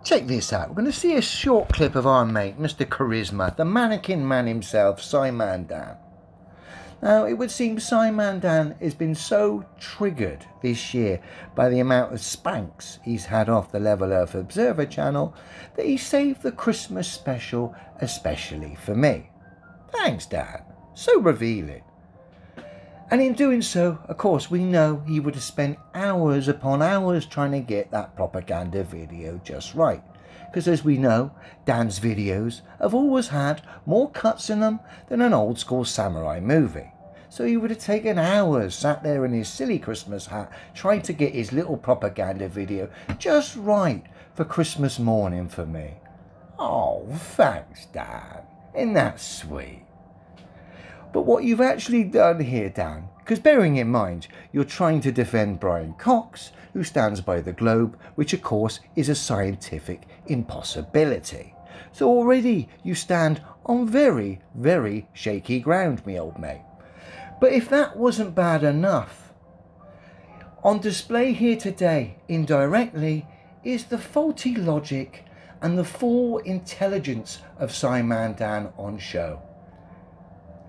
Check this out. We're going to see a short clip of our mate, Mr. Charisma, the mannequin man himself, Scimandan. Now, it would seem Scimandan has been so triggered this year by the amount of spanks he's had off the Level Earth Observer channel that he saved the Christmas special especially for me. Thanks, Dan. So revealing. And in doing so, of course, we know he would have spent hours upon hours trying to get that propaganda video just right. Because as we know, Dan's videos have always had more cuts in them than an old school samurai movie. So he would have taken hours sat there in his silly Christmas hat trying to get his little propaganda video just right for Christmas morning for me. Oh, thanks, Dan. Isn't that sweet? But what you've actually done here, Dan, because bearing in mind you're trying to defend Brian Cox, who stands by the globe, which of course is a scientific impossibility. So already you stand on very, very shaky ground, me old mate. But if that wasn't bad enough, on display here today, indirectly, is the faulty logic and the full intelligence of Scimandan on show.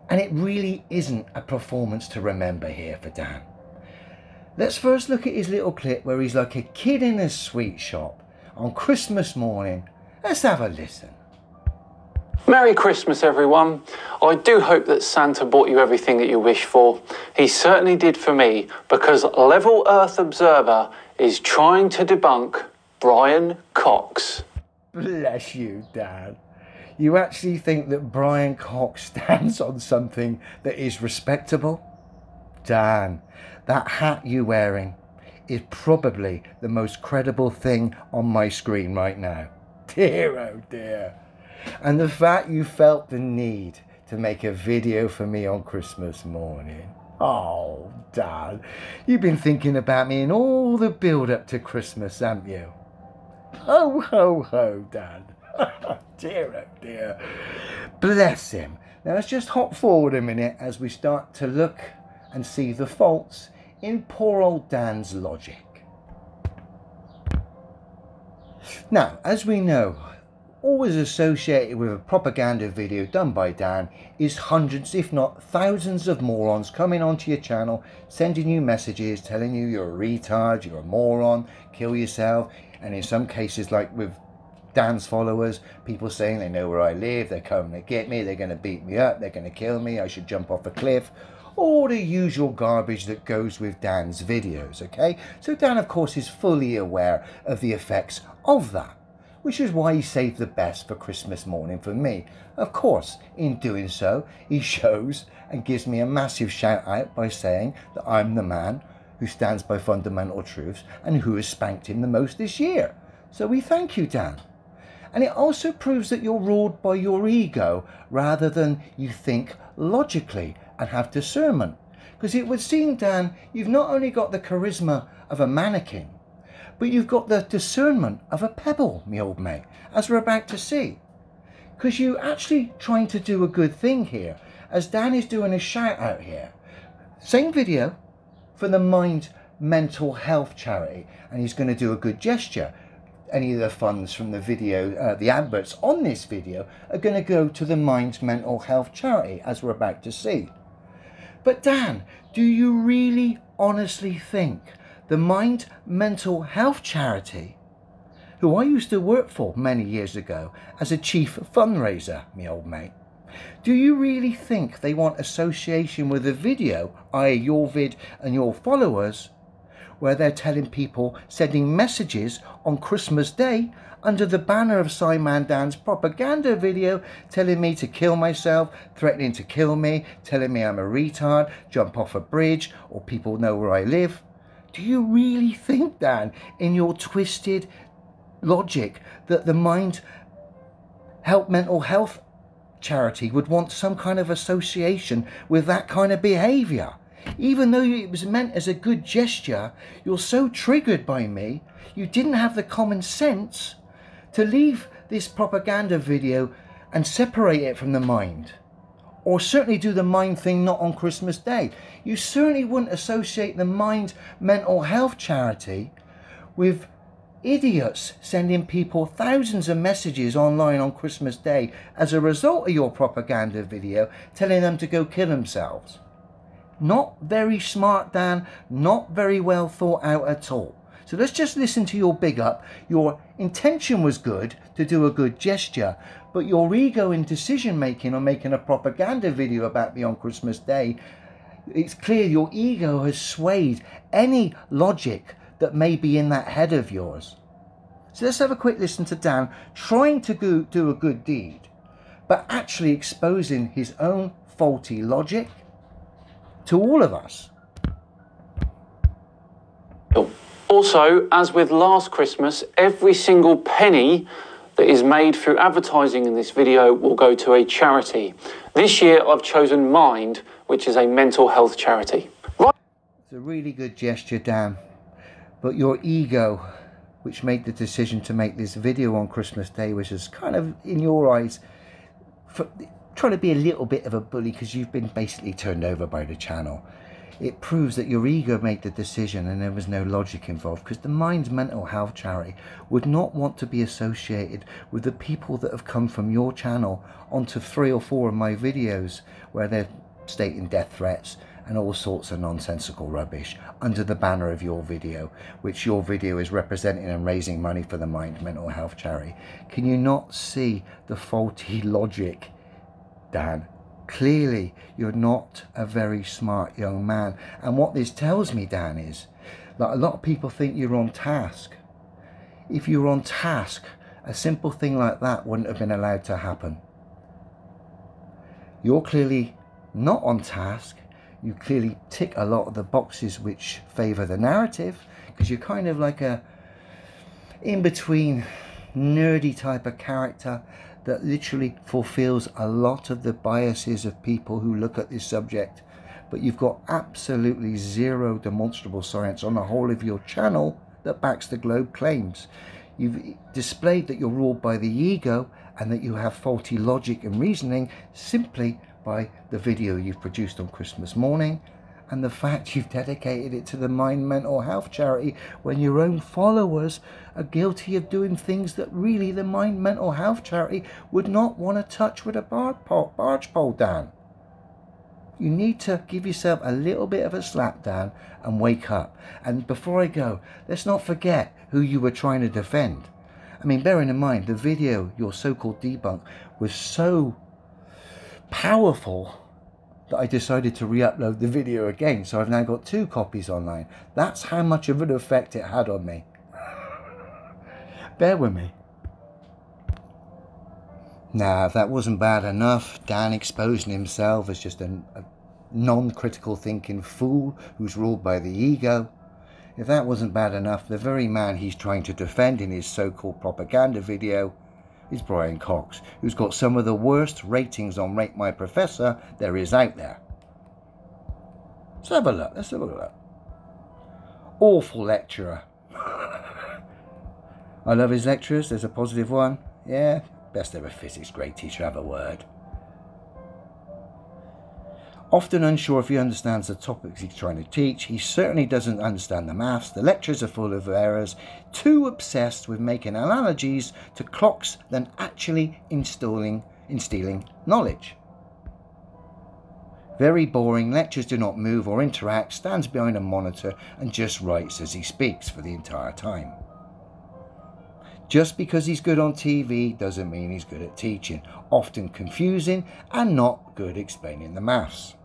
And it really isn't a performance to remember here for Dan. Let's first look at his little clip where he's like a kid in a sweet shop on Christmas morning. Let's have a listen. Merry Christmas, everyone. I do hope that Santa bought you everything that you wish for. He certainly did for me, because Level Earth Observer is trying to debunk Brian Cox. Bless you, Dan. You actually think that Brian Cox stands on something that is respectable? Dan, that hat you're wearing is probably the most credible thing on my screen right now. Dear, oh dear. And the fact you felt the need to make a video for me on Christmas morning. Oh, Dan, you've been thinking about me in all the build-up to Christmas, haven't you? Ho, ho, ho, Dan. Dear, oh dear. Bless him. Now let's just hop forward a minute as we start to look and see the faults in poor old Dan's logic. Now, as we know, always associated with a propaganda video done by Dan is hundreds, if not thousands of morons coming onto your channel, sending you messages, telling you you're a retard, you're a moron, kill yourself, and in some cases, like with Dan's followers, people saying they know where I live, they're coming to get me, they're going to beat me up, they're going to kill me, I should jump off a cliff. All the usual garbage that goes with Dan's videos, okay? So Dan, of course, is fully aware of the effects of that, which is why he saved the best for Christmas morning for me. Of course, in doing so, he shows and gives me a massive shout out by saying that I'm the man who stands by fundamental truths and who has spanked him the most this year. So we thank you, Dan. And it also proves that you're ruled by your ego rather than you think logically and have discernment. Because it would seem, Dan, you've not only got the charisma of a mannequin, but you've got the discernment of a pebble, me old mate, as we're about to see. Because you're actually trying to do a good thing here, as Dan is doing a shout out here. Same video for the Mind Mental Health charity, and he's going to do a good gesture. Any of the funds from the video, the adverts on this video, are going to go to the Mind Mental Health charity, as we're about to see. But Dan, do you really honestly think the Mind Mental Health charity, who I used to work for many years ago as a chief fundraiser, me old mate, do you really think they want association with a video, i.e. your vid and your followers, where they're telling people, sending messages on Christmas Day under the banner of Scimandan's propaganda video, telling me to kill myself, threatening to kill me, telling me I'm a retard, jump off a bridge, or people know where I live? Do you really think, Dan, in your twisted logic, that the Mental Health charity would want some kind of association with that kind of behaviour? Even though it was meant as a good gesture, you're so triggered by me, you didn't have the common sense to leave this propaganda video and separate it from the mind. Or certainly do the mind thing not on Christmas Day. You certainly wouldn't associate the Mind Mental Health charity with idiots sending people thousands of messages online on Christmas Day as a result of your propaganda video telling them to go kill themselves. Not very smart, Dan, not very well thought out at all. So let's just listen to your big up. Your intention was good, to do a good gesture, but your ego in decision making on making a propaganda video about me on Christmas Day, it's clear your ego has swayed any logic that may be in that head of yours. So let's have a quick listen to Dan trying to do a good deed, but actually exposing his own faulty logic to all of us. Also, as with last Christmas, every single penny that is made through advertising in this video will go to a charity. This year I've chosen Mind, which is a mental health charity. It's a really good gesture, Dan, but your ego, which made the decision to make this video on Christmas Day, which is kind of, in your eyes, trying to be a little bit of a bully because you've been basically turned over by the channel. It proves that your ego made the decision and there was no logic involved, because the Mind's mental health charity would not want to be associated with the people that have come from your channel onto 3 or 4 of my videos where they're stating death threats and all sorts of nonsensical rubbish under the banner of your video, which your video is representing and raising money for the Mind mental health charity. Can you not see the faulty logic, Dan? Clearly, you're not a very smart young man. And what this tells me, Dan, is that a lot of people think you're on task. If you're on task, a simple thing like that wouldn't have been allowed to happen. You're clearly not on task. You clearly tick a lot of the boxes which favour the narrative, because you're kind of like a in-between nerdy type of character that literally fulfills a lot of the biases of people who look at this subject, but you've got absolutely zero demonstrable science on the whole of your channel that backs the Globe claims. You've displayed that you're ruled by the ego and that you have faulty logic and reasoning simply by the video you've produced on Christmas morning and the fact you've dedicated it to the Mind mental health charity when your own followers are guilty of doing things that really the Mind mental health charity would not want to touch with a barge pole, Dan. You need to give yourself a little bit of a slap, Dan, and wake up. And before I go, let's not forget who you were trying to defend. I mean, bearing in mind, the video, your so-called debunk, was so powerful that I decided to re-upload the video again, so I've now got 2 copies online. That's how much of an effect it had on me. Bear with me. Now, if that wasn't bad enough, Dan exposing himself as just a non-critical thinking fool who's ruled by the ego. If that wasn't bad enough, the very man he's trying to defend in his so-called propaganda video is Brian Cox, who's got some of the worst ratings on Rate My Professor there is out there. Let's have a look. Let's have a look. Awful lecturer. I love his lecturers. There's a positive one. Yeah, best ever physics grade teacher, have a word. Often unsure if he understands the topics he's trying to teach. He certainly doesn't understand the maths. The lectures are full of errors. Too obsessed with making analogies to clocks than actually instilling knowledge. Very boring. Lectures do not move or interact. Stands behind a monitor and just writes as he speaks for the entire time. Just because he's good on TV doesn't mean he's good at teaching. Often confusing and not good explaining the maths.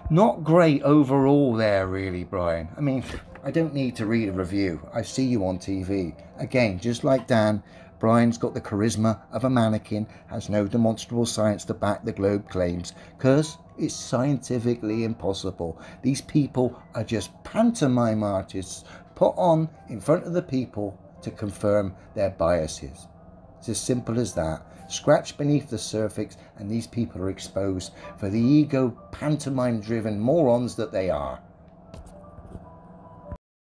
Not great overall there, really, Brian. I mean, I don't need to read a review. I see you on TV. Again, just like Dan, Brian's got the charisma of a mannequin, has no demonstrable science to back the Globe claims, because it's scientifically impossible. These people are just pantomime artists put on in front of the people to confirm their biases. It's as simple as that. Scratch beneath the surface and these people are exposed for the ego pantomime driven morons that they are.